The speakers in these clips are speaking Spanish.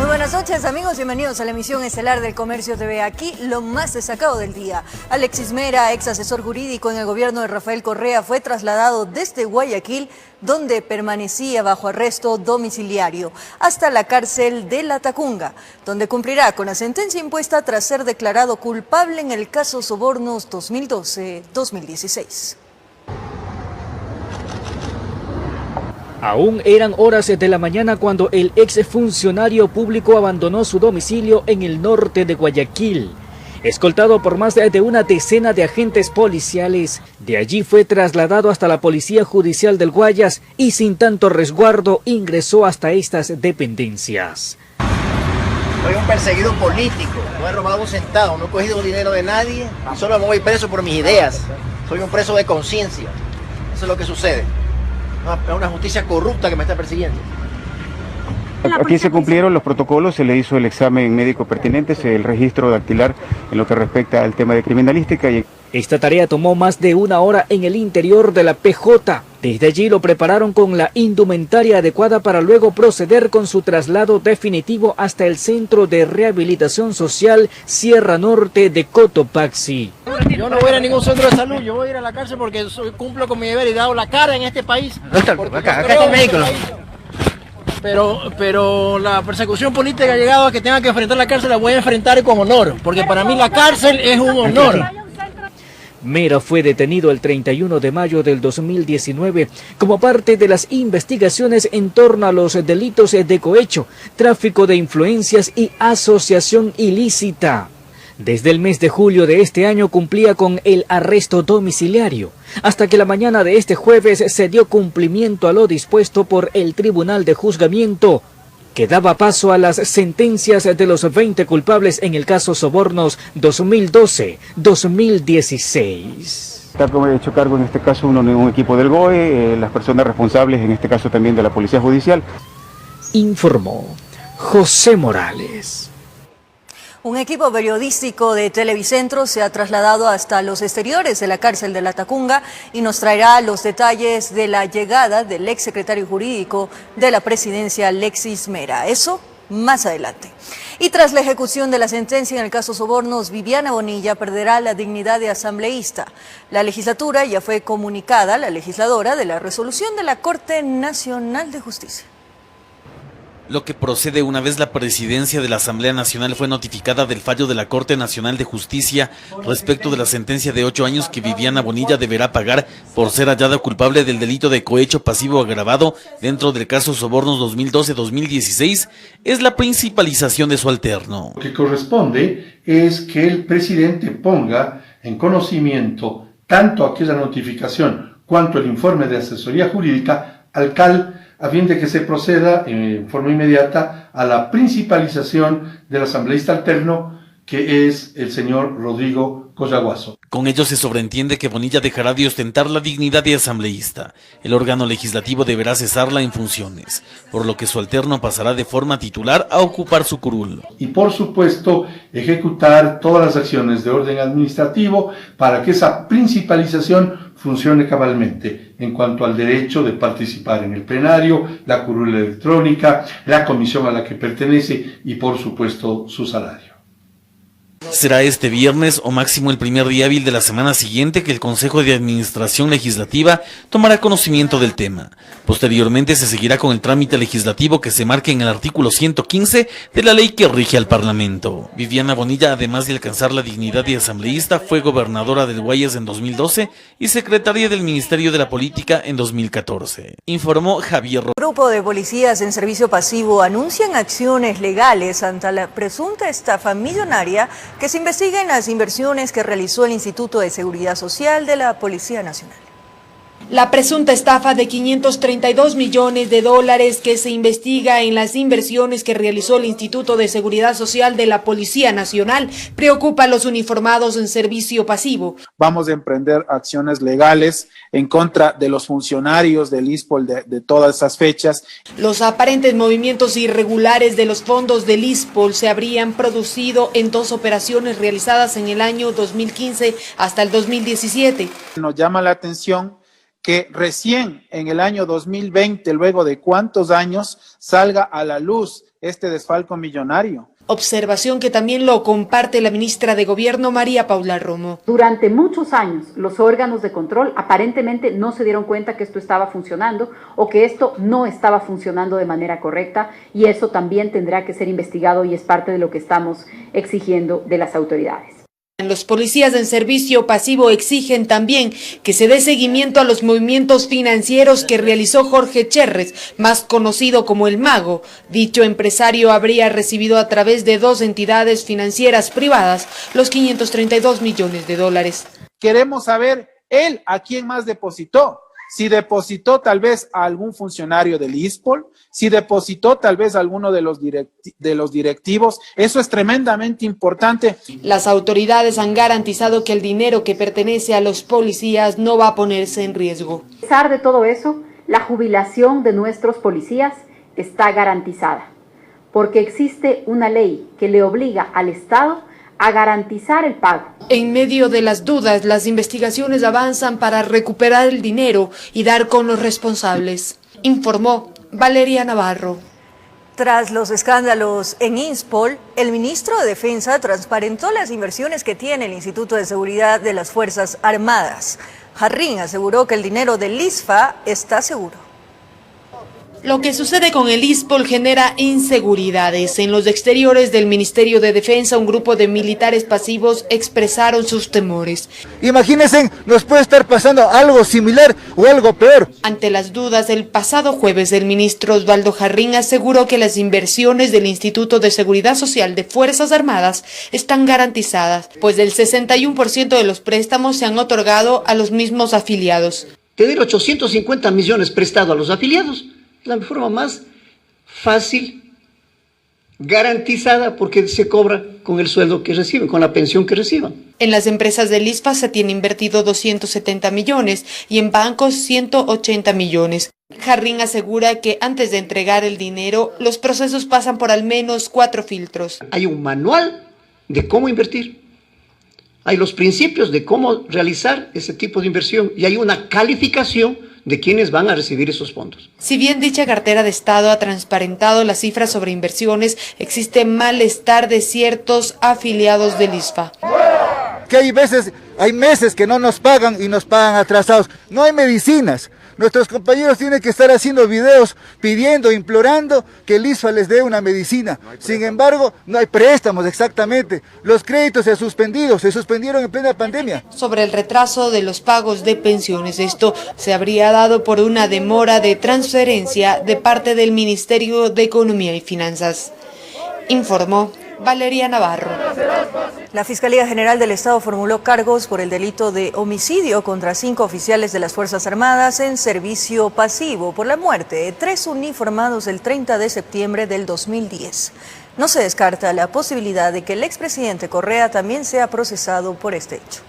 Muy buenas noches, amigos, bienvenidos a la emisión estelar del Comercio TV. Aquí lo más destacado del día. Alexis Mera, ex asesor jurídico en el gobierno de Rafael Correa, fue trasladado desde Guayaquil, donde permanecía bajo arresto domiciliario, hasta la cárcel de La Tacunga, donde cumplirá con la sentencia impuesta tras ser declarado culpable en el caso Sobornos 2012-2016. Aún eran horas de la mañana cuando el exfuncionario público abandonó su domicilio en el norte de Guayaquil. Escoltado por más de una decena de agentes policiales, de allí fue trasladado hasta la Policía Judicial del Guayas y sin tanto resguardo ingresó hasta estas dependencias. Soy un perseguido político, no he robado un centavo, no he cogido dinero de nadie, solo me voy preso por mis ideas. Soy un preso de conciencia, eso es lo que sucede. Una justicia corrupta que me está persiguiendo. Aquí se cumplieron los protocolos, se le hizo el examen médico pertinente, el registro dactilar en lo que respecta al tema de criminalística. Esta tarea tomó más de una hora en el interior de la PJ. Desde allí lo prepararon con la indumentaria adecuada para luego proceder con su traslado definitivo hasta el Centro de Rehabilitación Social Sierra Norte de Cotopaxi. Yo no voy a ir a ningún centro de salud, yo voy a ir a la cárcel porque cumplo con mi deber y he dado la cara en este país. Acá está el vehículo. Pero la persecución política ha llegado a que tenga que enfrentar la cárcel, la voy a enfrentar con honor, porque para mí la cárcel es un honor. Mera fue detenido el 31 de mayo del 2019 como parte de las investigaciones en torno a los delitos de cohecho, tráfico de influencias y asociación ilícita. Desde el mes de julio de este año cumplía con el arresto domiciliario, hasta que la mañana de este jueves se dio cumplimiento a lo dispuesto por el Tribunal de Juzgamiento, que daba paso a las sentencias de los 20 culpables en el caso Sobornos 2012-2016. Está hecho cargo en este caso un equipo del GOE, las personas responsables en este caso también de la Policía Judicial. Informó José Morales. Un equipo periodístico de Televicentro se ha trasladado hasta los exteriores de la cárcel de La Tacunga y nos traerá los detalles de la llegada del exsecretario jurídico de la presidencia, Alexis Mera. Eso más adelante. Y tras la ejecución de la sentencia en el caso Sobornos, Viviana Bonilla perderá la dignidad de asambleísta. La legislatura ya fue comunicada a la legisladora de la resolución de la Corte Nacional de Justicia. Lo que procede una vez la presidencia de la Asamblea Nacional fue notificada del fallo de la Corte Nacional de Justicia respecto de la sentencia de 8 años que Viviana Bonilla deberá pagar por ser hallada culpable del delito de cohecho pasivo agravado dentro del caso Sobornos 2012-2016, es la principalización de su alterno. Lo que corresponde es que el presidente ponga en conocimiento tanto aquella notificación cuanto el informe de asesoría jurídica al CAL, a fin de que se proceda en forma inmediata a la principalización del asambleísta alterno, que es el señor Rodrigo Collaguazo. Con ello se sobreentiende que Bonilla dejará de ostentar la dignidad de asambleísta. El órgano legislativo deberá cesarla en funciones, por lo que su alterno pasará de forma titular a ocupar su curul. Y por supuesto, ejecutar todas las acciones de orden administrativo para que esa principalización funcione cabalmente en cuanto al derecho de participar en el plenario, la curul electrónica, la comisión a la que pertenece y por supuesto su salario. Será este viernes o máximo el primer día hábil de la semana siguiente que el Consejo de Administración Legislativa tomará conocimiento del tema. Posteriormente se seguirá con el trámite legislativo que se marca en el artículo 115 de la ley que rige al Parlamento. Viviana Bonilla, además de alcanzar la dignidad de asambleísta, fue gobernadora del Guayas en 2012 y secretaria del Ministerio de la Política en 2014. Informó Javier Rodríguez. Un grupo de policías en servicio pasivo anuncian acciones legales ante la presunta estafa millonaria que se investiga en las inversiones que realizó el Instituto de Seguridad Social de la Policía Nacional. La presunta estafa de 532 millones de dólares que se investiga en las inversiones que realizó el Instituto de Seguridad Social de la Policía Nacional preocupa a los uniformados en servicio pasivo. Vamos a emprender acciones legales en contra de los funcionarios del ISPOL de todas esas fechas. Los aparentes movimientos irregulares de los fondos del ISPOL se habrían producido en 2 operaciones realizadas en el año 2015 hasta el 2017. Nos llama la atención que recién en el año 2020, luego de cuántos años, salga a la luz este desfalco millonario. Observación que también lo comparte la ministra de Gobierno, María Paula Romo. Durante muchos años, los órganos de control aparentemente no se dieron cuenta que esto estaba funcionando o que esto no estaba funcionando de manera correcta, y eso también tendrá que ser investigado y es parte de lo que estamos exigiendo de las autoridades. Los policías en servicio pasivo exigen también que se dé seguimiento a los movimientos financieros que realizó Jorge Cherres, más conocido como El Mago. Dicho empresario habría recibido a través de 2 entidades financieras privadas los 532 millones de dólares. Queremos saber él a quién más depositó. Si depositó tal vez a algún funcionario del ISPOL, si depositó tal vez a alguno de los directivos, eso es tremendamente importante. Las autoridades han garantizado que el dinero que pertenece a los policías no va a ponerse en riesgo. A pesar de todo eso, la jubilación de nuestros policías está garantizada, porque existe una ley que le obliga al Estado a garantizar el pago. En medio de las dudas, las investigaciones avanzan para recuperar el dinero y dar con los responsables, informó Valeria Navarro. Tras los escándalos en INSPOL, el ministro de Defensa transparentó las inversiones que tiene el Instituto de Seguridad de las Fuerzas Armadas. Jarrín aseguró que el dinero del ISFA está seguro. Lo que sucede con el ISPOL genera inseguridades. En los exteriores del Ministerio de Defensa, un grupo de militares pasivos expresaron sus temores. Imagínense, nos puede estar pasando algo similar o algo peor. Ante las dudas, el pasado jueves el ministro Osvaldo Jarrín aseguró que las inversiones del Instituto de Seguridad Social de Fuerzas Armadas están garantizadas, pues el 61% de los préstamos se han otorgado a los mismos afiliados. Tener 850 millones prestados a los afiliados es la forma más fácil, garantizada, porque se cobra con el sueldo que reciben, con la pensión que reciban. En las empresas del ISFA se tiene invertido 270 millones y en bancos 180 millones. Jarrín asegura que antes de entregar el dinero, los procesos pasan por al menos 4 filtros. Hay un manual de cómo invertir. Hay los principios de cómo realizar ese tipo de inversión y hay una calificación de quienes van a recibir esos fondos. Si bien dicha cartera de Estado ha transparentado las cifras sobre inversiones, existe malestar de ciertos afiliados del ISFA. Que hay meses que no nos pagan y nos pagan atrasados. No hay medicinas. Nuestros compañeros tienen que estar haciendo videos pidiendo, implorando que el ISFA les dé una medicina. Sin embargo, no hay préstamos exactamente. Los créditos se suspendieron en plena pandemia. Sobre el retraso de los pagos de pensiones, esto se habría dado por una demora de transferencia de parte del Ministerio de Economía y Finanzas, informó Valeria Navarro. La Fiscalía General del Estado formuló cargos por el delito de homicidio contra 5 oficiales de las Fuerzas Armadas en servicio pasivo por la muerte de 3 uniformados el 30 de septiembre del 2010. No se descarta la posibilidad de que el expresidente Correa también sea procesado por este hecho.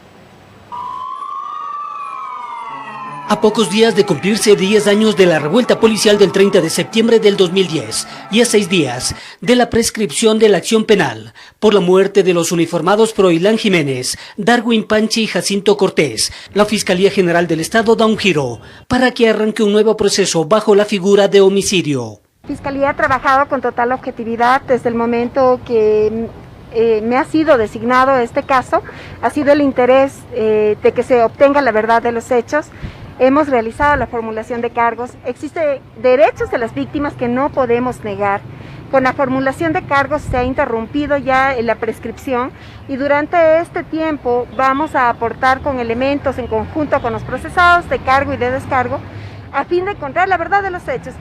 A pocos días de cumplirse 10 años de la revuelta policial del 30 de septiembre del 2010 y a 6 días de la prescripción de la acción penal por la muerte de los uniformados Froilán Jiménez, Darwin Panchi y Jacinto Cortés, la Fiscalía General del Estado da un giro para que arranque un nuevo proceso bajo la figura de homicidio. La Fiscalía ha trabajado con total objetividad desde el momento que me ha sido designado este caso. Ha sido el interés de que se obtenga la verdad de los hechos. Hemos realizado la formulación de cargos. Existen derechos de las víctimas que no podemos negar. Con la formulación de cargos se ha interrumpido ya la prescripción y durante este tiempo vamos a aportar con elementos en conjunto con los procesados de cargo y de descargo a fin de encontrar la verdad de los hechos.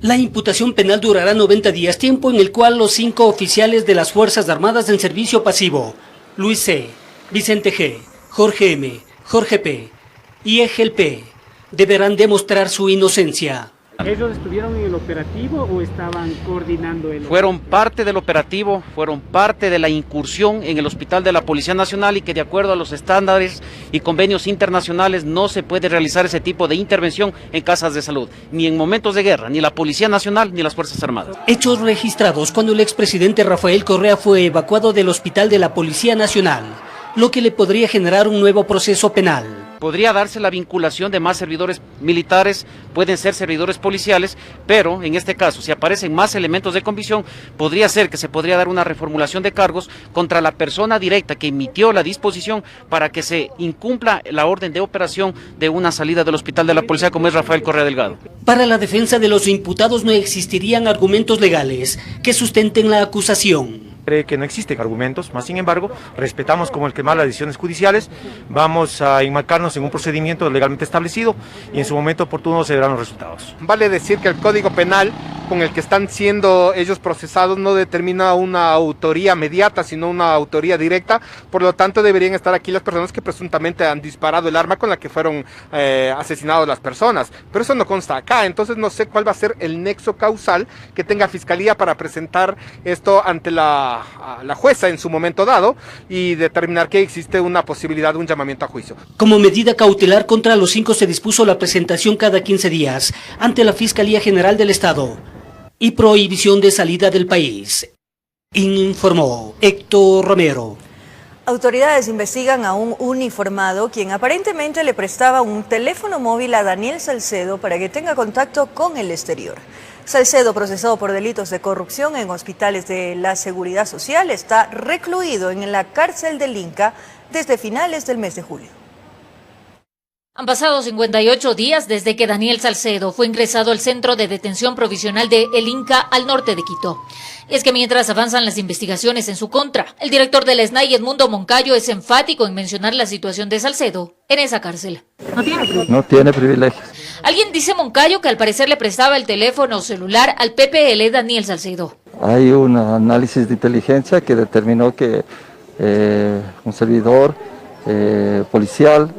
La imputación penal durará 90 días, tiempo en el cual los 5 oficiales de las Fuerzas Armadas en servicio pasivo, Luis C., Vicente G., Jorge M., Jorge P., y Egel P. deberán demostrar su inocencia. ¿Ellos estuvieron en el operativo o estaban coordinando el operativo? Fueron parte del operativo, fueron parte de la incursión en el hospital de la Policía Nacional y que de acuerdo a los estándares y convenios internacionales no se puede realizar ese tipo de intervención en casas de salud, ni en momentos de guerra, ni la Policía Nacional ni las Fuerzas Armadas. Hechos registrados cuando el expresidente Rafael Correa fue evacuado del hospital de la Policía Nacional, lo que le podría generar un nuevo proceso penal. podría darse la vinculación de más servidores militares, pueden ser servidores policiales, pero en este caso, si aparecen más elementos de convicción, podría ser que se podría dar una reformulación de cargos contra la persona directa que emitió la disposición para que se incumpla la orden de operación de una salida del hospital de la policía, como es Rafael Correa Delgado. Para la defensa de los imputados no existirían argumentos legales que sustenten la acusación. Cree que no existen argumentos, más sin embargo, respetamos como el que más las decisiones judiciales, vamos a enmarcarnos en un procedimiento legalmente establecido y en su momento oportuno se verán los resultados. Vale decir que el Código Penal con el que están siendo ellos procesados no determina una autoría mediata, sino una autoría directa, por lo tanto deberían estar aquí las personas que presuntamente han disparado el arma con la que fueron asesinados las personas, pero eso no consta acá, entonces no sé cuál va a ser el nexo causal que tenga Fiscalía para presentar esto ante la jueza en su momento dado y determinar que existe una posibilidad de un llamamiento a juicio. Como medida cautelar contra los 5 se dispuso la presentación cada 15 días ante la Fiscalía General del Estado y prohibición de salida del país, informó Héctor Romero. Autoridades investigan a un uniformado quien aparentemente le prestaba un teléfono móvil a Daniel Salcedo para que tenga contacto con el exterior. Salcedo, procesado por delitos de corrupción en hospitales de la Seguridad Social, está recluido en la cárcel del Inca desde finales del mes de julio. Han pasado 58 días desde que Daniel Salcedo fue ingresado al centro de detención provisional de El Inca al norte de Quito. Y es que mientras avanzan las investigaciones en su contra, el director del SNAI, Edmundo Moncayo, es enfático en mencionar la situación de Salcedo en esa cárcel. No tiene privilegios. Alguien dice Moncayo que al parecer le prestaba el teléfono celular al PPL Daniel Salcedo. Hay un análisis de inteligencia que determinó que un servidor policial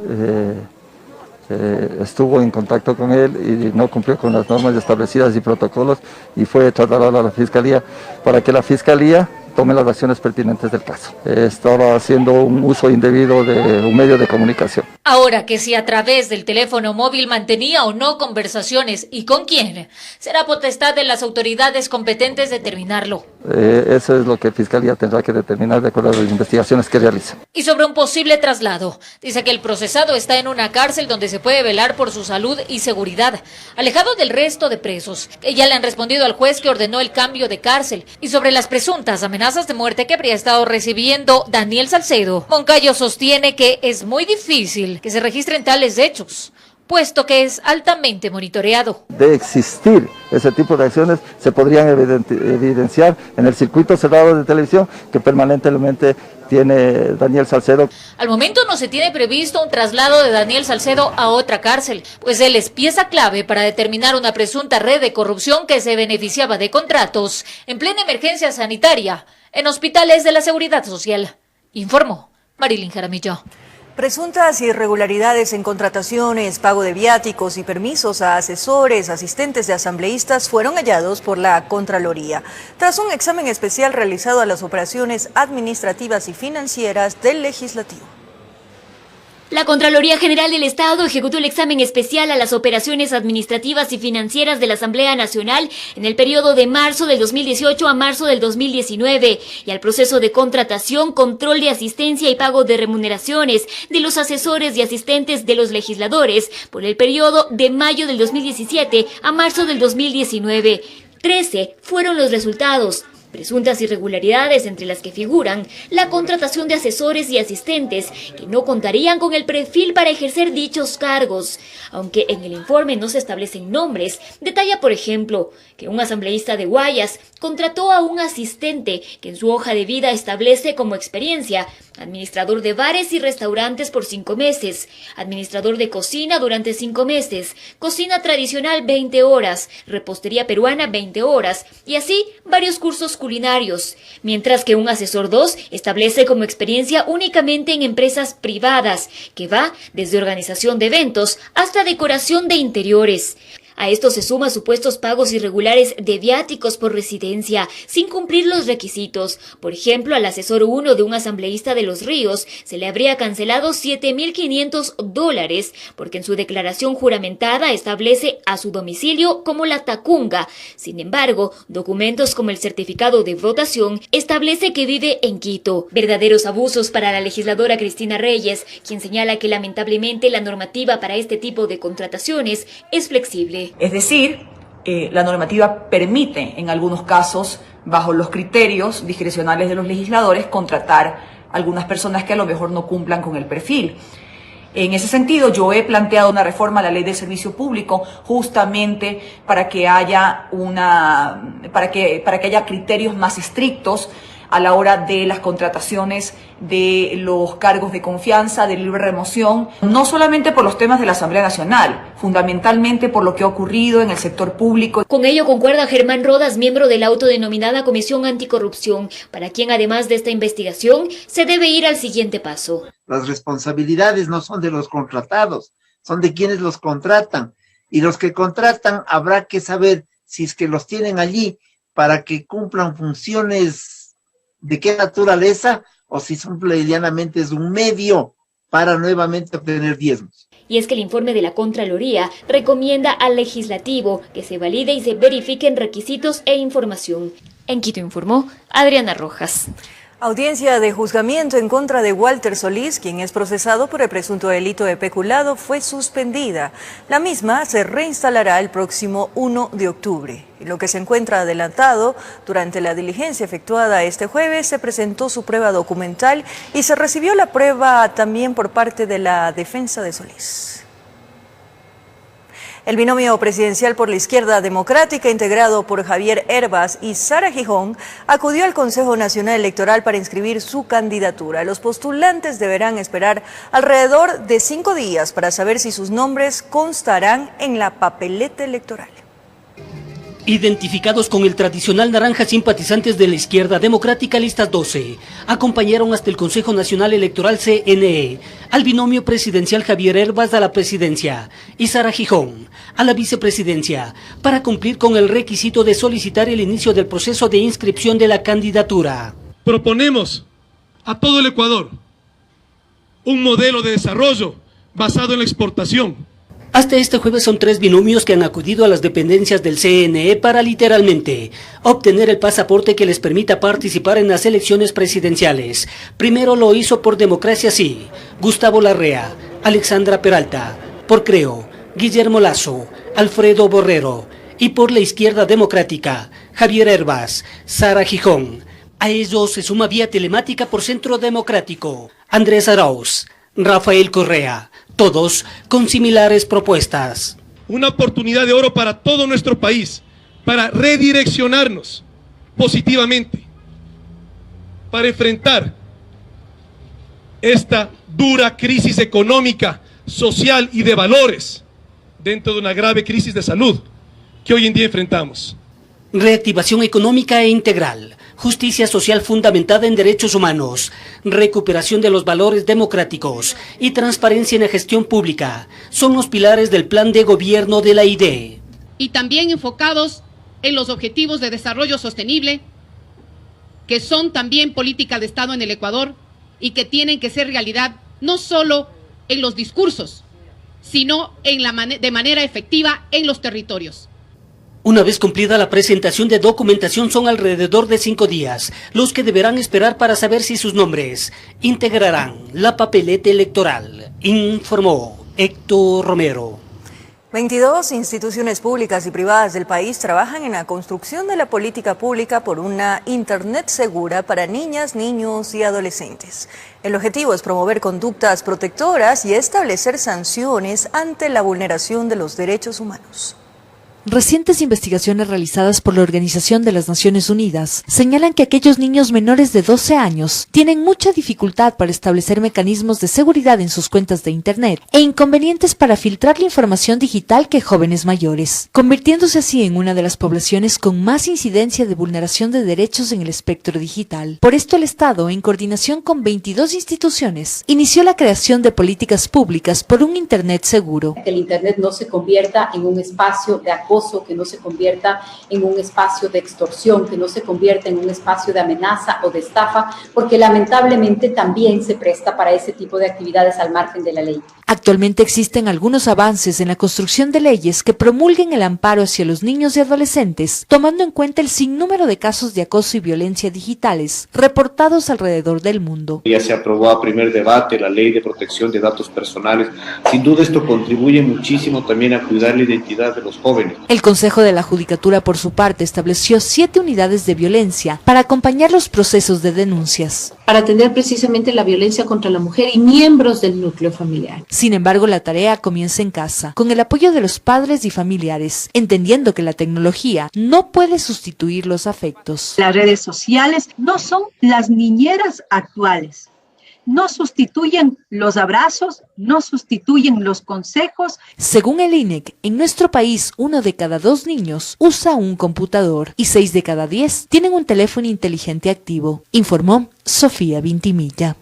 estuvo en contacto con él y no cumplió con las normas establecidas y protocolos y fue trasladado a la Fiscalía para que la Fiscalía tome las acciones pertinentes del caso. Estaba haciendo un uso indebido de un medio de comunicación. Ahora que si a través del teléfono móvil mantenía o no conversaciones y con quién, será potestad de las autoridades competentes determinarlo. Eso es lo que Fiscalía tendrá que determinar de acuerdo a las investigaciones que realiza. Y sobre un posible traslado, dice que el procesado está en una cárcel donde se puede velar por su salud y seguridad, alejado del resto de presos, que ya le han respondido al juez que ordenó el cambio de cárcel. Y sobre las presuntas amenazas de muerte que habría estado recibiendo Daniel Salcedo, Moncayo sostiene que es muy difícil que se registren tales hechos, puesto que es altamente monitoreado. De existir ese tipo de acciones se podrían evidenciar en el circuito cerrado de televisión que permanentemente tiene Daniel Salcedo. Al momento no se tiene previsto un traslado de Daniel Salcedo a otra cárcel, pues él es pieza clave para determinar una presunta red de corrupción que se beneficiaba de contratos en plena emergencia sanitaria en hospitales de la Seguridad Social, informó Marilyn Jaramillo. Presuntas irregularidades en contrataciones, pago de viáticos y permisos a asesores, asistentes de asambleístas fueron hallados por la Contraloría, tras un examen especial realizado a las operaciones administrativas y financieras del Legislativo. La Contraloría General del Estado ejecutó el examen especial a las operaciones administrativas y financieras de la Asamblea Nacional en el periodo de marzo del 2018 a marzo del 2019 y al proceso de contratación, control de asistencia y pago de remuneraciones de los asesores y asistentes de los legisladores por el periodo de mayo del 2017 a marzo del 2019. 13 fueron los resultados. Presuntas irregularidades entre las que figuran la contratación de asesores y asistentes que no contarían con el perfil para ejercer dichos cargos. Aunque en el informe no se establecen nombres, detalla, por ejemplo, que un asambleísta de Guayas contrató a un asistente que en su hoja de vida establece como experiencia administrador de bares y restaurantes por 5 meses, administrador de cocina durante 5 meses, cocina tradicional 20 horas, repostería peruana 20 horas y así varios cursos culinarios, mientras que un asesor 2 establece como experiencia únicamente en empresas privadas, que va desde organización de eventos hasta decoración de interiores. A esto se suman supuestos pagos irregulares de viáticos por residencia, sin cumplir los requisitos. Por ejemplo, al asesor 1 de un asambleísta de Los Ríos se le habría cancelado $7.500 porque en su declaración juramentada establece a su domicilio como La Tacunga. Sin embargo, documentos como el certificado de votación establece que vive en Quito. Verdaderos abusos para la legisladora Cristina Reyes, quien señala que lamentablemente la normativa para este tipo de contrataciones es flexible. Es decir, la normativa permite en algunos casos, bajo los criterios discrecionales de los legisladores, contratar a algunas personas que a lo mejor no cumplan con el perfil. En ese sentido, yo he planteado una reforma a la Ley del Servicio Público justamente para que haya haya criterios más estrictos a la hora de las contrataciones de los cargos de confianza, de libre remoción, no solamente por los temas de la Asamblea Nacional, fundamentalmente por lo que ha ocurrido en el sector público. Con ello concuerda Germán Rodas, miembro de la autodenominada Comisión Anticorrupción, para quien además de esta investigación se debe ir al siguiente paso. Las responsabilidades no son de los contratados, son de quienes los contratan, y los que contratan habrá que saber si es que los tienen allí para que cumplan funciones de qué naturaleza, o si simple y llanamente es un medio para nuevamente obtener diezmos. Y es que el informe de la Contraloría recomienda al legislativo que se valide y se verifiquen requisitos e información. En Quito informó Adriana Rojas. Audiencia de juzgamiento en contra de Walter Solís, quien es procesado por el presunto delito de peculado, fue suspendida. La misma se reinstalará el próximo 1 de octubre. Y lo que se encuentra adelantado, durante la diligencia efectuada este jueves, se presentó su prueba documental y se recibió la prueba también por parte de la defensa de Solís. El binomio presidencial por la Izquierda Democrática, integrado por Javier Herbas y Sara Gijón, acudió al Consejo Nacional Electoral para inscribir su candidatura. Los postulantes deberán esperar alrededor de 5 días para saber si sus nombres constarán en la papeleta electoral. Identificados con el tradicional naranja, simpatizantes de la Izquierda Democrática, listas 12, acompañaron hasta el Consejo Nacional Electoral CNE al binomio presidencial Javier Herbas a la presidencia y Sara Gijón a la vicepresidencia para cumplir con el requisito de solicitar el inicio del proceso de inscripción de la candidatura. Proponemos a todo el Ecuador un modelo de desarrollo basado en la exportación. Hasta este jueves son 3 binomios que han acudido a las dependencias del CNE para literalmente obtener el pasaporte que les permita participar en las elecciones presidenciales. Primero lo hizo por Democracia Sí, Gustavo Larrea, Alexandra Peralta, por Creo, Guillermo Lazo, Alfredo Borrero, y por la Izquierda Democrática, Javier Herbas, Sara Gijón. A ellos se suma vía telemática por Centro Democrático, Andrés Arauz, Rafael Correa, todos con similares propuestas. Una oportunidad de oro para todo nuestro país, para redireccionarnos positivamente, para enfrentar esta dura crisis económica, social y de valores dentro de una grave crisis de salud que hoy en día enfrentamos. Reactivación económica e integral, justicia social fundamentada en derechos humanos, recuperación de los valores democráticos y transparencia en la gestión pública son los pilares del plan de gobierno de la ID. Y también enfocados en los objetivos de desarrollo sostenible, que son también política de Estado en el Ecuador y que tienen que ser realidad no solo en los discursos, sino de manera efectiva en los territorios. Una vez cumplida la presentación de documentación, son alrededor de 5 días los que deberán esperar para saber si sus nombres integrarán la papeleta electoral, informó Héctor Romero. 22 instituciones públicas y privadas del país trabajan en la construcción de la política pública por una Internet segura para niñas, niños y adolescentes. El objetivo es promover conductas protectoras y establecer sanciones ante la vulneración de los derechos humanos. Recientes investigaciones realizadas por la Organización de las Naciones Unidas señalan que aquellos niños menores de 12 años tienen mucha dificultad para establecer mecanismos de seguridad en sus cuentas de Internet e inconvenientes para filtrar la información digital que jóvenes mayores, convirtiéndose así en una de las poblaciones con más incidencia de vulneración de derechos en el espectro digital. Por esto el Estado, en coordinación con 22 instituciones, inició la creación de políticas públicas por un Internet seguro. Que el Internet no se convierta en un espacio de acoso, que no se convierta en un espacio de extorsión, que no se convierta en un espacio de amenaza o de estafa, porque lamentablemente también se presta para ese tipo de actividades al margen de la ley. Actualmente existen algunos avances en la construcción de leyes que promulguen el amparo hacia los niños y adolescentes, tomando en cuenta el sinnúmero de casos de acoso y violencia digitales reportados alrededor del mundo. Ya se aprobó a primer debate la Ley de Protección de Datos Personales. Sin duda esto contribuye muchísimo también a cuidar la identidad de los jóvenes. El Consejo de la Judicatura, por su parte, estableció 7 unidades de violencia para acompañar los procesos de denuncias. Para atender precisamente la violencia contra la mujer y miembros del núcleo familiar. Sin embargo, la tarea comienza en casa, con el apoyo de los padres y familiares, entendiendo que la tecnología no puede sustituir los afectos. Las redes sociales no son las niñeras actuales. No sustituyen los abrazos, no sustituyen los consejos. Según el INEC, en nuestro país 1 de cada 2 niños usa un computador y 6 de cada 10 tienen un teléfono inteligente activo, informó Sofía Vintimilla.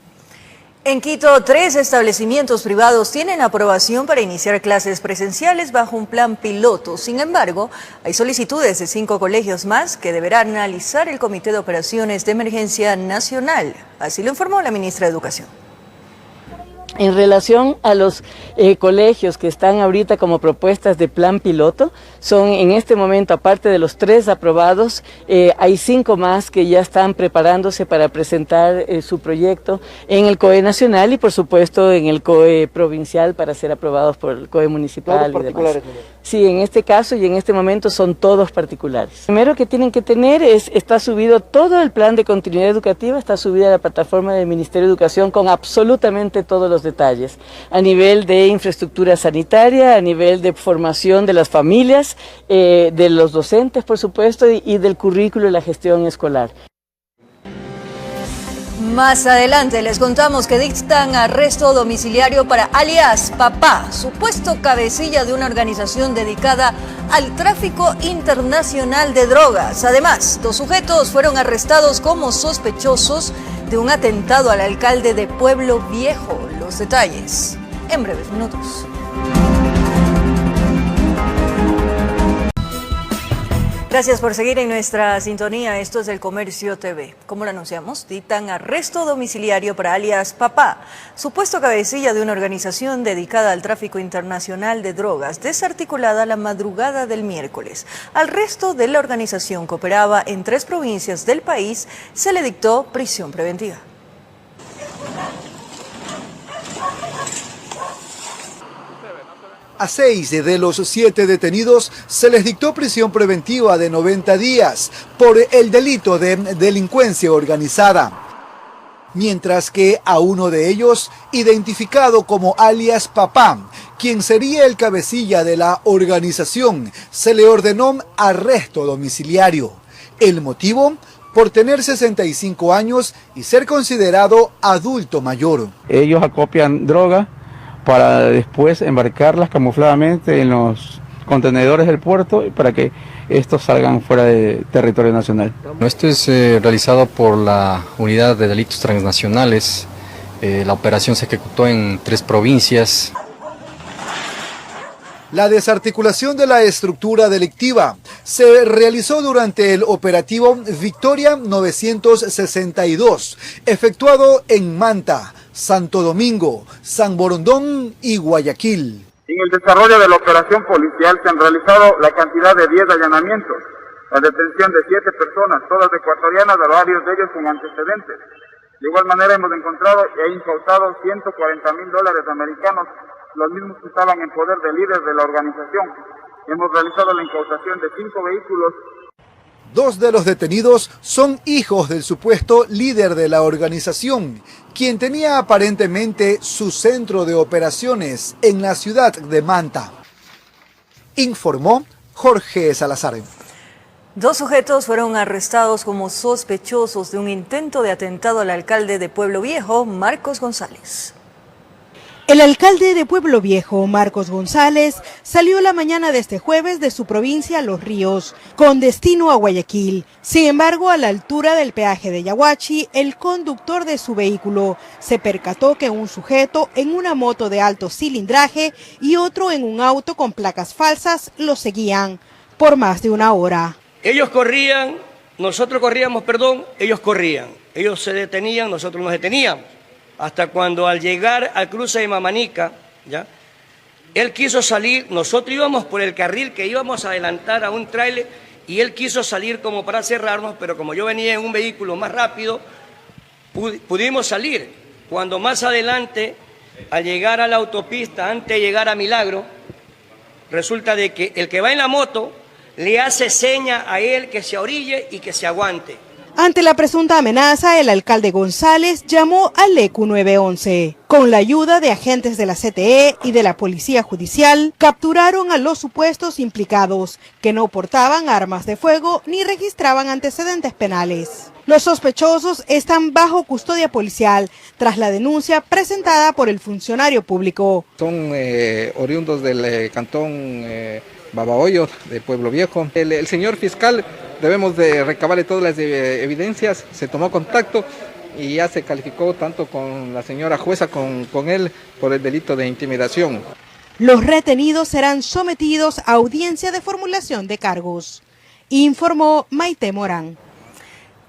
En Quito, 3 establecimientos privados tienen aprobación para iniciar clases presenciales bajo un plan piloto. Sin embargo, hay solicitudes de 5 colegios más que deberá analizar el Comité de Operaciones de Emergencia Nacional. Así lo informó la ministra de Educación. En relación a los colegios que están ahorita como propuestas de plan piloto, son en este momento, aparte de los 3 aprobados, hay 5 más que ya están preparándose para presentar su proyecto en el COE nacional y por supuesto en el COE provincial para ser aprobados por el COE municipal y demás. Sí, en este caso y en este momento son todos particulares. Primero que tienen que tener está subido todo el plan de continuidad educativa, está subida a la plataforma del Ministerio de Educación con absolutamente todos los detalles, a nivel de infraestructura sanitaria, a nivel de formación de las familias, de los docentes por supuesto y del currículo y la gestión escolar. Más adelante les contamos que dictan arresto domiciliario para alias Papá, supuesto cabecilla de una organización dedicada al tráfico internacional de drogas. Además, 2 sujetos fueron arrestados como sospechosos de un atentado al alcalde de Pueblo Viejo. Los detalles en breves minutos. Gracias por seguir en nuestra sintonía. Esto es El Comercio TV. Como lo anunciamos, dictan arresto domiciliario para alias Papá, supuesto cabecilla de una organización dedicada al tráfico internacional de drogas, desarticulada la madrugada del miércoles. Al resto de la organización, que operaba en 3 provincias del país, se le dictó prisión preventiva. A 6 de los 7 detenidos se les dictó prisión preventiva de 90 días por el delito de delincuencia organizada. Mientras que a uno de ellos, identificado como alias Papá, quien sería el cabecilla de la organización, se le ordenó arresto domiciliario. El motivo, por tener 65 años y ser considerado adulto mayor. Ellos acopian droga para después embarcarlas camufladamente en los contenedores del puerto para que estos salgan fuera de territorio nacional. Esto es realizado por la Unidad de Delitos Transnacionales. La operación se ejecutó en 3 provincias. La desarticulación de la estructura delictiva se realizó durante el operativo Victoria 962, efectuado en Manta, Santo Domingo, San Borondón y Guayaquil. En el desarrollo de la operación policial se han realizado la cantidad de 10 allanamientos, la detención de 7 personas, todas ecuatorianas, varios de ellos con antecedentes. De igual manera hemos encontrado e incautado $140,000 americanos, los mismos que estaban en poder de líderes de la organización. Hemos realizado la incautación de 5 vehículos. 2 de los detenidos son hijos del supuesto líder de la organización, quien tenía aparentemente su centro de operaciones en la ciudad de Manta. Informó Jorge Salazar. 2 sujetos fueron arrestados como sospechosos de un intento de atentado al alcalde de Pueblo Viejo, Marcos González. El alcalde de Pueblo Viejo, Marcos González, salió la mañana de este jueves de su provincia Los Ríos, con destino a Guayaquil. Sin embargo, a la altura del peaje de Yaguachi, el conductor de su vehículo se percató que un sujeto en una moto de alto cilindraje y otro en un auto con placas falsas lo seguían por más de una hora. Ellos corrían, nosotros corríamos, ellos corrían. Ellos se detenían, nosotros nos deteníamos. Hasta cuando al llegar al cruce de Mamanica, ¿ya? Él quiso salir, nosotros íbamos por el carril que íbamos a adelantar a un tráiler y él quiso salir como para cerrarnos, pero como yo venía en un vehículo más rápido, pudimos salir. Cuando más adelante, al llegar a la autopista, antes de llegar a Milagro, resulta de que el que va en la moto le hace seña a él que se orille y que se aguante. Ante la presunta amenaza, el alcalde González llamó al ECU 911. Con la ayuda de agentes de la CTE y de la Policía Judicial, capturaron a los supuestos implicados, que no portaban armas de fuego ni registraban antecedentes penales. Los sospechosos están bajo custodia policial tras la denuncia presentada por el funcionario público. Son oriundos del cantón Babahoyo, de Pueblo Viejo. El señor fiscal, debemos de recabarle todas las evidencias, se tomó contacto y ya se calificó tanto con la señora jueza con él por el delito de intimidación. Los retenidos serán sometidos a audiencia de formulación de cargos, informó Maite Morán.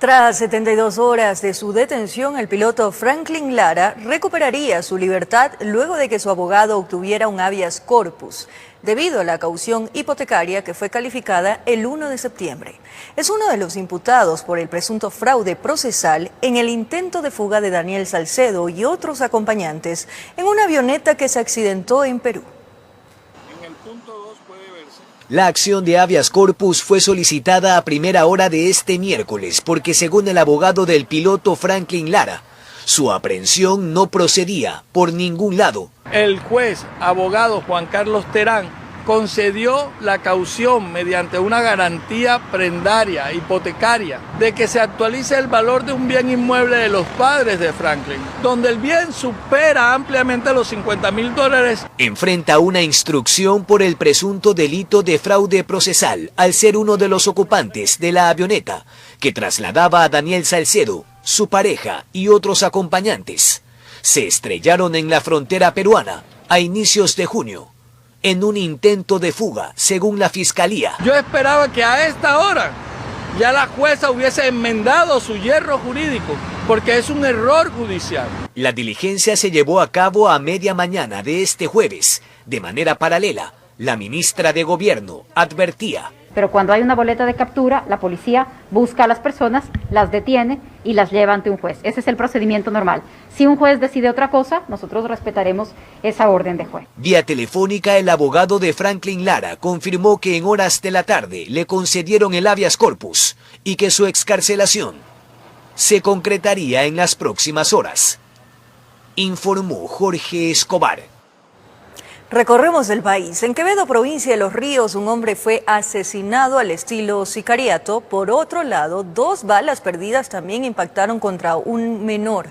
Tras 72 horas de su detención, el piloto Franklin Lara recuperaría su libertad luego de que su abogado obtuviera un habeas corpus, debido a la caución hipotecaria que fue calificada el 1 de septiembre. Es uno de los imputados por el presunto fraude procesal en el intento de fuga de Daniel Salcedo y otros acompañantes en una avioneta que se accidentó en Perú. La acción de habeas corpus fue solicitada a primera hora de este miércoles porque, según el abogado del piloto Franklin Lara, su aprehensión no procedía por ningún lado. El juez abogado Juan Carlos Terán concedió la caución mediante una garantía prendaria, hipotecaria, de que se actualice el valor de un bien inmueble de los padres de Franklin, donde el bien supera ampliamente los $50.000. Enfrenta una instrucción por el presunto delito de fraude procesal al ser uno de los ocupantes de la avioneta que trasladaba a Daniel Salcedo, su pareja y otros acompañantes. Se estrellaron en la frontera peruana a inicios de junio, en un intento de fuga, según la Fiscalía. Yo esperaba que a esta hora ya la jueza hubiese enmendado su hierro jurídico, porque es un error judicial. La diligencia se llevó a cabo a media mañana de este jueves. De manera paralela, la ministra de Gobierno advertía. Pero cuando hay una boleta de captura, la policía busca a las personas, las detiene y las lleva ante un juez. Ese es el procedimiento normal. Si un juez decide otra cosa, nosotros respetaremos esa orden de juez. Vía telefónica, el abogado de Franklin Lara confirmó que en horas de la tarde le concedieron el habeas corpus y que su excarcelación se concretaría en las próximas horas. Informó Jorge Escobar. Recorremos el país. En Quevedo, provincia de Los Ríos, un hombre fue asesinado al estilo sicariato. Por otro lado, 2 balas perdidas también impactaron contra un menor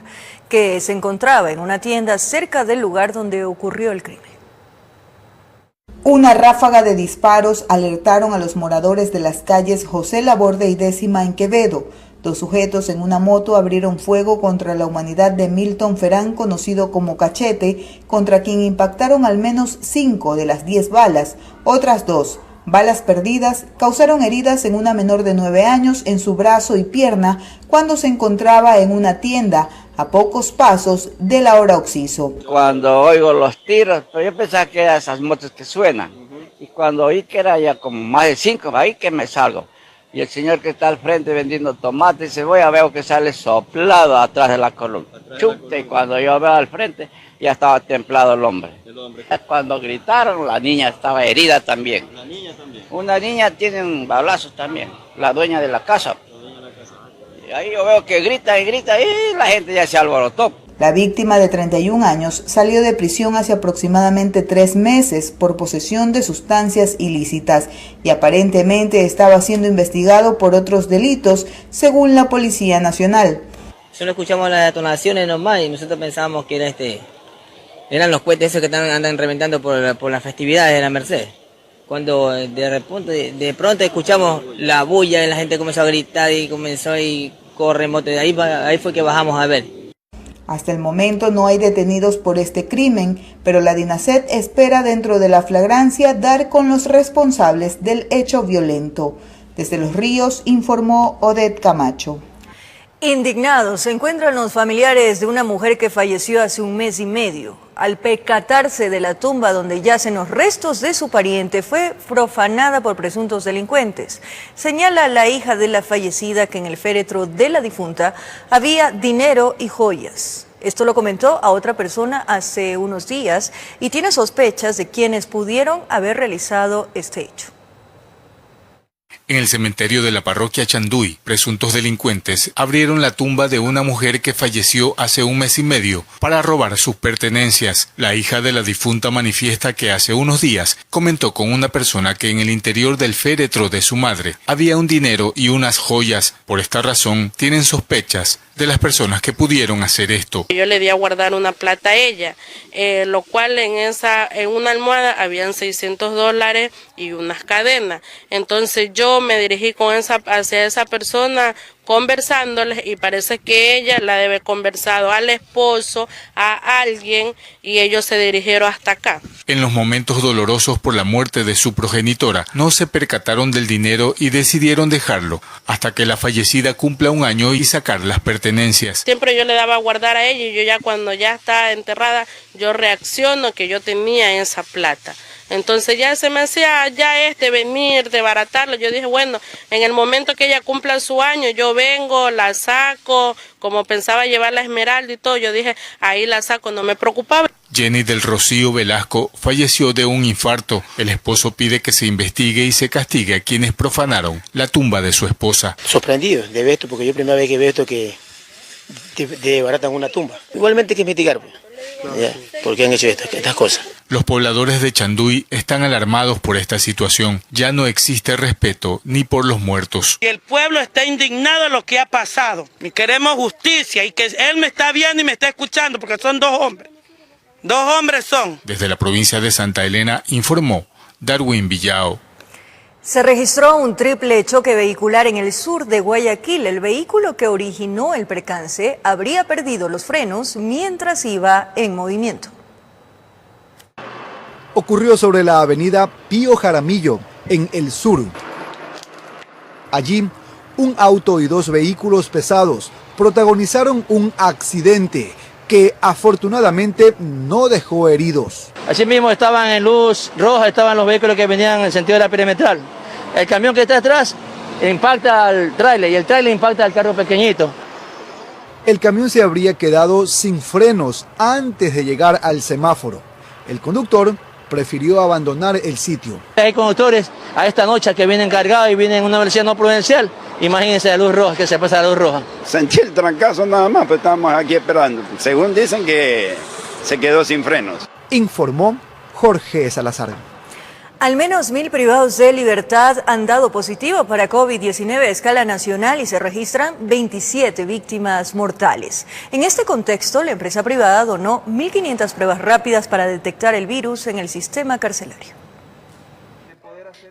que se encontraba en una tienda cerca del lugar donde ocurrió el crimen. Una ráfaga de disparos alertaron a los moradores de las calles José Laborde y Décima en Quevedo. 2 sujetos en una moto abrieron fuego contra la humanidad de Milton Ferán, conocido como Cachete, contra quien impactaron al menos 5 de las 10 balas. Otras 2 balas perdidas causaron heridas en una menor de 9 años en su brazo y pierna cuando se encontraba en una tienda a pocos pasos de la hora Oxiso. Cuando oigo los tiros, pero yo pensaba que eran esas motos que suenan. Y cuando oí que era ya como más de 5, ahí que me salgo. Y el señor que está al frente vendiendo tomates, dice, veo que sale soplado atrás de la columna. Chute, y cuando yo veo al frente, ya estaba templado el hombre. Cuando gritaron, la niña estaba herida también. ¿La niña también? Una niña tiene balazos también, la dueña de la casa. Y ahí yo veo que grita y la gente ya se alborotó. La víctima de 31 años salió de prisión hace aproximadamente 3 meses por posesión de sustancias ilícitas y aparentemente estaba siendo investigado por otros delitos, según la Policía Nacional. Solo escuchamos las detonaciones nomás y nosotros pensábamos que eran los cohetes esos que andan reventando por las festividades de la Merced. Cuando de pronto escuchamos la bulla y la gente comenzó a gritar y comenzó y corre moto, de ahí fue que bajamos a ver. Hasta el momento no hay detenidos por este crimen, pero la DINASET espera dentro de la flagrancia dar con los responsables del hecho violento. Desde Los Ríos informó Odette Camacho. Indignados se encuentran los familiares de una mujer que falleció hace 1 mes y medio. Al percatarse de la tumba donde yacen los restos de su pariente, fue profanada por presuntos delincuentes. Señala la hija de la fallecida que en el féretro de la difunta había dinero y joyas. Esto lo comentó a otra persona hace unos días y tiene sospechas de quienes pudieron haber realizado este hecho. En el cementerio de la parroquia Chanduy, presuntos delincuentes abrieron la tumba de una mujer que falleció hace 1 mes y medio para robar sus pertenencias. La hija de la difunta manifiesta que hace unos días comentó con una persona que en el interior del féretro de su madre había un dinero y unas joyas. Por esta razón, tienen sospechas de las personas que pudieron hacer esto. Yo le di a guardar una plata a ella, lo cual en una almohada habían $600 y unas cadenas. Entonces yo me dirigí hacia esa persona conversándoles y parece que ella la debe conversado al esposo, a alguien, y ellos se dirigieron hasta acá. En los momentos dolorosos por la muerte de su progenitora, no se percataron del dinero y decidieron dejarlo hasta que la fallecida cumpla 1 año y sacar las pertenencias. Siempre yo le daba a guardar a ella y yo ya cuando ya está enterrada, yo reacciono que yo tenía esa plata. Entonces ya se me hacía venir, desbaratarlo. Yo dije, bueno, en el momento que ella cumpla su año, yo vengo, la saco, como pensaba llevar la esmeralda y todo, yo dije, ahí la saco, no me preocupaba. Jenny del Rocío Velasco falleció de un infarto. El esposo pide que se investigue y se castigue a quienes profanaron la tumba de su esposa. Sorprendido de ver esto, porque yo primera vez que veo esto que desbaratan una tumba. Igualmente hay que investigar, porque han hecho estas cosas. Los pobladores de Chanduy están alarmados por esta situación. Ya no existe respeto ni por los muertos. El pueblo está indignado de lo que ha pasado. Y queremos justicia y que él me está viendo y me está escuchando porque son 2 hombres. 2 hombres son. Desde la provincia de Santa Elena informó Darwin Villao. Se registró un triple choque vehicular en el sur de Guayaquil. El vehículo que originó el percance habría perdido los frenos mientras iba en movimiento. Ocurrió sobre la avenida Pío Jaramillo, en el sur. Allí, un auto y 2 vehículos pesados protagonizaron un accidente que afortunadamente no dejó heridos. Asimismo estaban en luz roja, estaban los vehículos que venían en el sentido de la perimetral. El camión que está atrás impacta al tráiler y el tráiler impacta al carro pequeñito. El camión se habría quedado sin frenos antes de llegar al semáforo. El conductor prefirió abandonar el sitio. Hay conductores a esta noche que vienen cargados y vienen en una velocidad no prudencial. Imagínense la luz roja, que se pasa la luz roja. Sentí el trancazo nada más, pero estábamos aquí esperando. Según dicen que se quedó sin frenos. Informó Jorge Salazar. Al menos 1.000 privados de libertad han dado positivo para COVID-19 a escala nacional y se registran 27 víctimas mortales. En este contexto, la empresa privada donó 1.500 pruebas rápidas para detectar el virus en el sistema carcelario.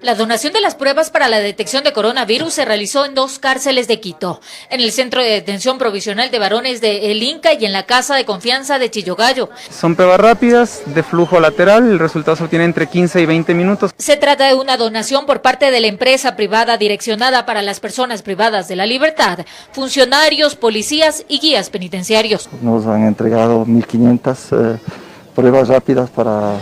La donación de las pruebas para la detección de coronavirus se realizó en 2 cárceles de Quito, en el Centro de Detención Provisional de Varones de El Inca y en la Casa de Confianza de Chillogallo. Son pruebas rápidas de flujo lateral, el resultado se obtiene entre 15 y 20 minutos. Se trata de una donación por parte de la empresa privada direccionada para las personas privadas de la libertad, funcionarios, policías y guías penitenciarios. Nos han entregado 1.500 pruebas rápidas para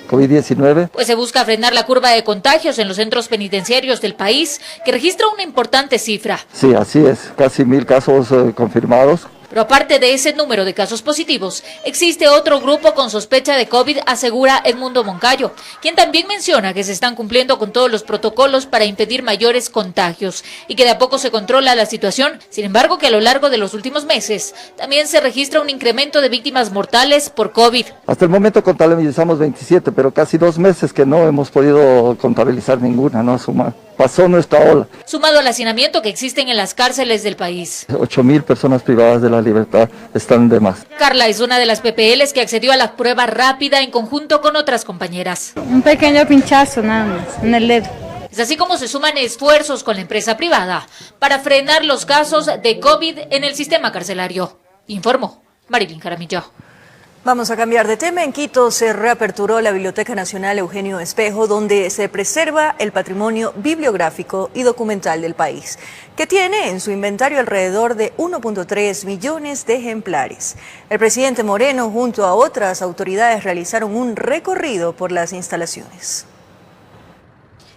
COVID-19. Pues se busca frenar la curva de contagios en los centros penitenciarios del país, que registra una importante cifra. Sí, así es, casi 1.000 casos confirmados. Pero aparte de ese número de casos positivos, existe otro grupo con sospecha de COVID, asegura Edmundo Moncayo, quien también menciona que se están cumpliendo con todos los protocolos para impedir mayores contagios y que de a poco se controla la situación. Sin embargo, que a lo largo de los últimos meses también se registra un incremento de víctimas mortales por COVID. Hasta el momento contabilizamos 27, pero casi 2 meses que no hemos podido contabilizar ninguna, ¿no? Pasó nuestra ola. Sumado al hacinamiento que existen en las cárceles del país. 8.000 personas privadas de la libertad están de más. Carla es una de las PPLs que accedió a la prueba rápida en conjunto con otras compañeras. Un pequeño pinchazo nada más en el dedo. Es así como se suman esfuerzos con la empresa privada para frenar los casos de COVID en el sistema carcelario. Informó Marilyn Jaramillo. Vamos a cambiar de tema. En Quito se reaperturó la Biblioteca Nacional Eugenio Espejo, donde se preserva el patrimonio bibliográfico y documental del país, que tiene en su inventario alrededor de 1.3 millones de ejemplares. El presidente Moreno, junto a otras autoridades, realizaron un recorrido por las instalaciones.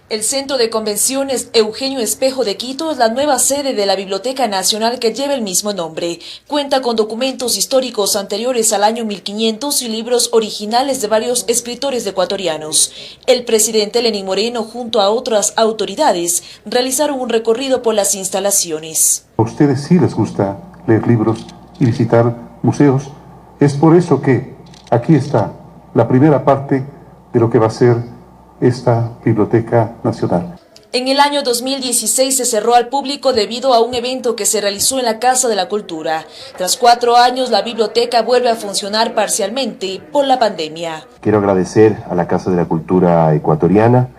El Centro de Convenciones Eugenio Espejo de Quito es la nueva sede de la Biblioteca Nacional que lleva el mismo nombre. Cuenta con documentos históricos anteriores al año 1500 y libros originales de varios escritores ecuatorianos. El presidente Lenín Moreno, junto a otras autoridades, realizaron un recorrido por las instalaciones. A ustedes sí les gusta leer libros y visitar museos. Es por eso que aquí está la primera parte de lo que va a ser esta Biblioteca Nacional. En el año 2016 se cerró al público debido a un evento que se realizó en la Casa de la Cultura. Tras 4 años, la biblioteca vuelve a funcionar parcialmente por la pandemia. Quiero agradecer a la Casa de la Cultura ecuatoriana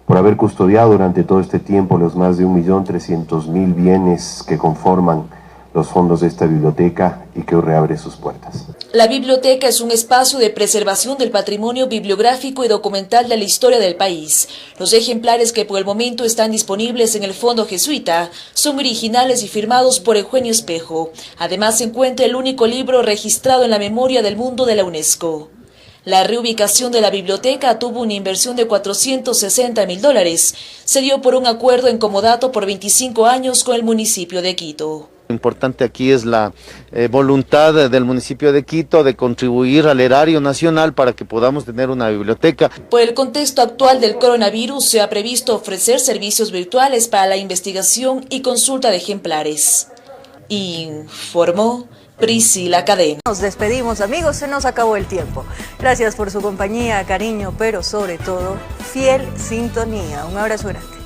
por haber custodiado durante todo este tiempo los más de 1.300.000 bienes que conforman los fondos de esta biblioteca y que hoy reabre sus puertas. La biblioteca es un espacio de preservación del patrimonio bibliográfico y documental de la historia del país. Los ejemplares que por el momento están disponibles en el Fondo Jesuita son originales y firmados por Eugenio Espejo. Además se encuentra el único libro registrado en la memoria del mundo de la UNESCO. La reubicación de la biblioteca tuvo una inversión de $460.000. Se dio por un acuerdo en comodato por 25 años con el municipio de Quito. Lo importante aquí es la voluntad del municipio de Quito de contribuir al erario nacional para que podamos tener una biblioteca. Por el contexto actual del coronavirus se ha previsto ofrecer servicios virtuales para la investigación y consulta de ejemplares. Informó Priscila Cadena. Nos despedimos, amigos, se nos acabó el tiempo. Gracias por su compañía, cariño, pero sobre todo, fiel sintonía. Un abrazo grande.